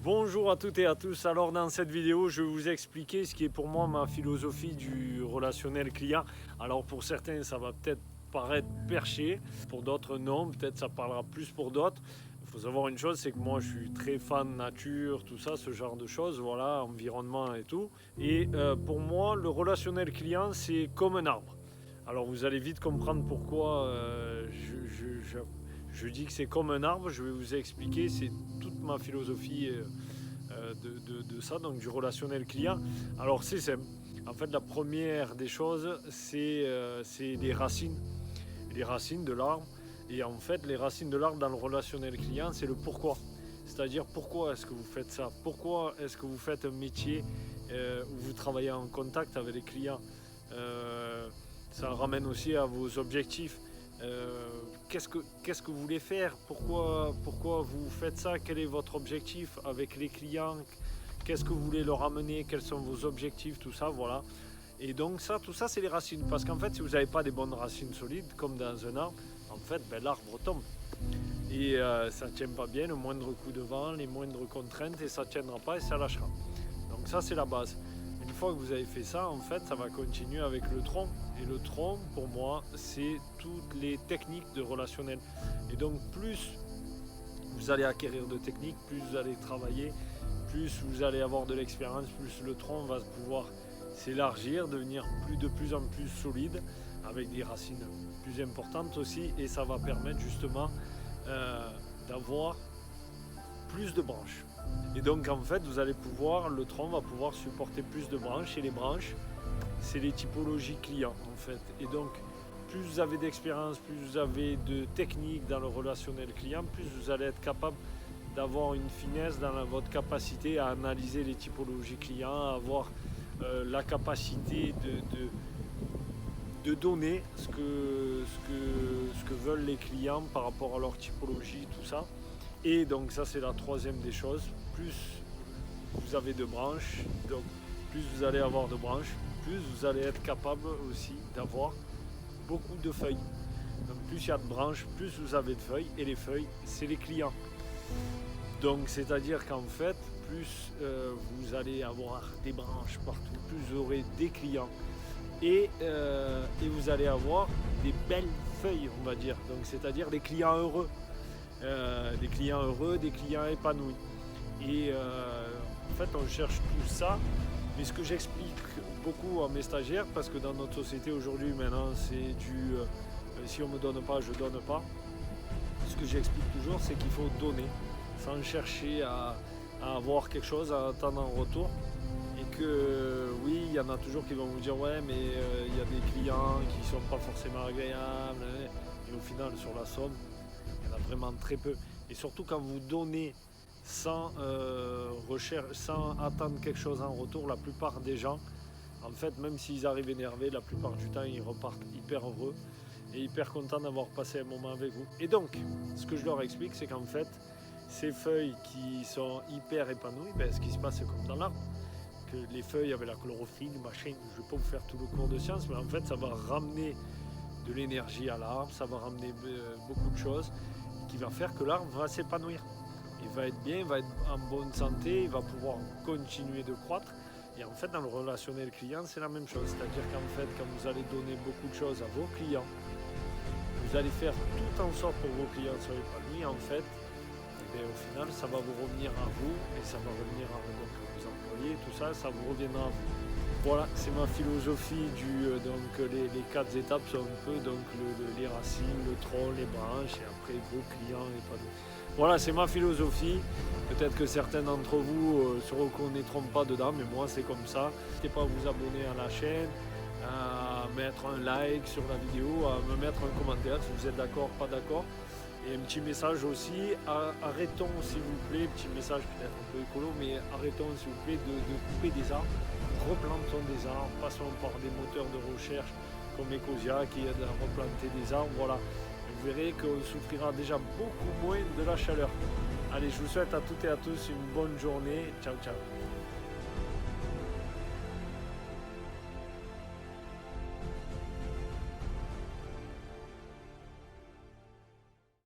Bonjour à toutes et à tous. Alors dans cette vidéo, je vais vous expliquer ce qui est pour moi ma philosophie du relationnel client. Alors pour certains, ça va peut-être paraître perché, pour d'autres non, peut-être ça parlera plus pour d'autres. Il faut savoir une chose, c'est que moi je suis très fan nature, tout ça, ce genre de choses, voilà, environnement et tout. Et pour moi, le relationnel client, c'est comme un arbre. Alors vous allez vite comprendre pourquoi je dis que c'est comme un arbre. Je vais vous expliquer, c'est toute ma philosophie de ça, donc du relationnel client. Alors c'est simple. En fait, la première des choses, c'est les racines de l'arbre. Et en fait, les racines de l'arbre dans le relationnel client, c'est le pourquoi. C'est-à-dire pourquoi est-ce que vous faites ça? Pourquoi est-ce que vous faites un métier où vous travaillez en contact avec les clients? Ça ramène aussi à vos objectifs. Qu'est-ce que vous voulez faire? Pourquoi vous faites ça? Quel est votre objectif avec les clients? Qu'est-ce que vous voulez leur amener? Quels sont vos objectifs? Tout ça, voilà. Et donc tout ça c'est les racines. Parce qu'en fait, si vous n'avez pas des bonnes racines solides, comme dans un arbre, en fait, l'arbre tombe. Et ça ne tient pas bien, le moindre coup de vent, les moindres contraintes, et ça ne tiendra pas et ça lâchera. Donc ça, c'est la base. Une fois que vous avez fait ça, en fait, ça va continuer avec le tronc. Et le tronc, pour moi, c'est toutes les techniques de relationnel. Et donc, plus vous allez acquérir de techniques, plus vous allez travailler, plus vous allez avoir de l'expérience, plus le tronc va pouvoir s'élargir, devenir de plus en plus solide, avec des racines plus importantes aussi. Et ça va permettre justement d'avoir plus de branches. Et donc en fait vous allez pouvoir, le tronc va pouvoir supporter plus de branches, et les branches c'est les typologies clients en fait. Et donc plus vous avez d'expérience, plus vous avez de technique dans le relationnel client, plus vous allez être capable d'avoir une finesse dans votre capacité à analyser les typologies clients, à avoir la capacité de donner ce que veulent les clients par rapport à leur typologie, tout ça. Et donc ça c'est la troisième des choses. Plus vous avez de branches, donc plus vous allez avoir de branches, plus vous allez être capable aussi d'avoir beaucoup de feuilles. Donc plus il y a de branches, plus vous avez de feuilles, et les feuilles c'est les clients. Donc c'est-à-dire qu'en fait, plus vous allez avoir des branches partout, plus vous aurez des clients. Et vous allez avoir des belles feuilles, on va dire. Donc c'est-à-dire des clients heureux. Des clients heureux, des clients épanouis. Et en fait, on cherche tout ça. Mais ce que j'explique beaucoup à mes stagiaires, parce que dans notre société aujourd'hui, maintenant, c'est du si on ne me donne pas, je ne donne pas. Ce que j'explique toujours, c'est qu'il faut donner, sans chercher à avoir quelque chose, à attendre en retour. Et que oui, il y en a toujours qui vont vous dire ouais, mais il y a des clients qui ne sont pas forcément agréables. Et au final, sur la somme, il y en a vraiment très peu. Et surtout quand vous donnez sans attendre quelque chose en retour, la plupart des gens, en fait, même s'ils arrivent énervés, la plupart du temps, ils repartent hyper heureux et hyper contents d'avoir passé un moment avec vous. Et donc, ce que je leur explique, c'est qu'en fait, ces feuilles qui sont hyper épanouies, ce qui se passe c'est comme dans l'arbre, que les feuilles avec la chlorophylle, machin, je ne vais pas vous faire tout le cours de science, mais en fait, ça va ramener de l'énergie à l'arbre, ça va ramener beaucoup de choses qui va faire que l'arbre va s'épanouir. Il va être bien, il va être en bonne santé, il va pouvoir continuer de croître. Et en fait, dans le relationnel client, c'est la même chose. C'est-à-dire qu'en fait, quand vous allez donner beaucoup de choses à vos clients, vous allez faire tout en sorte pour que vos clients soient épanouis. En fait, au final, ça va vous revenir à vous, et ça va revenir à vos employés, tout ça, ça vous reviendra à vous. Voilà, c'est ma philosophie donc les 4 étapes sont un peu donc les racines, le tronc, les branches, et après vos clients épanouis. Voilà, c'est ma philosophie. Peut-être que certains d'entre vous se reconnaîtront pas dedans, mais moi c'est comme ça. N'hésitez pas à vous abonner à la chaîne, à mettre un like sur la vidéo, à me mettre un commentaire si vous êtes d'accord, pas d'accord. Et un petit message aussi, arrêtons s'il vous plaît, petit message peut-être un peu écolo, mais arrêtons s'il vous plaît de couper des arbres, replantons des arbres, passons par des moteurs de recherche comme Ecosia qui aident à replanter des arbres, voilà. Vous verrez qu'on souffrira déjà beaucoup moins de la chaleur. Allez, je vous souhaite à toutes et à tous une bonne journée, ciao ciao.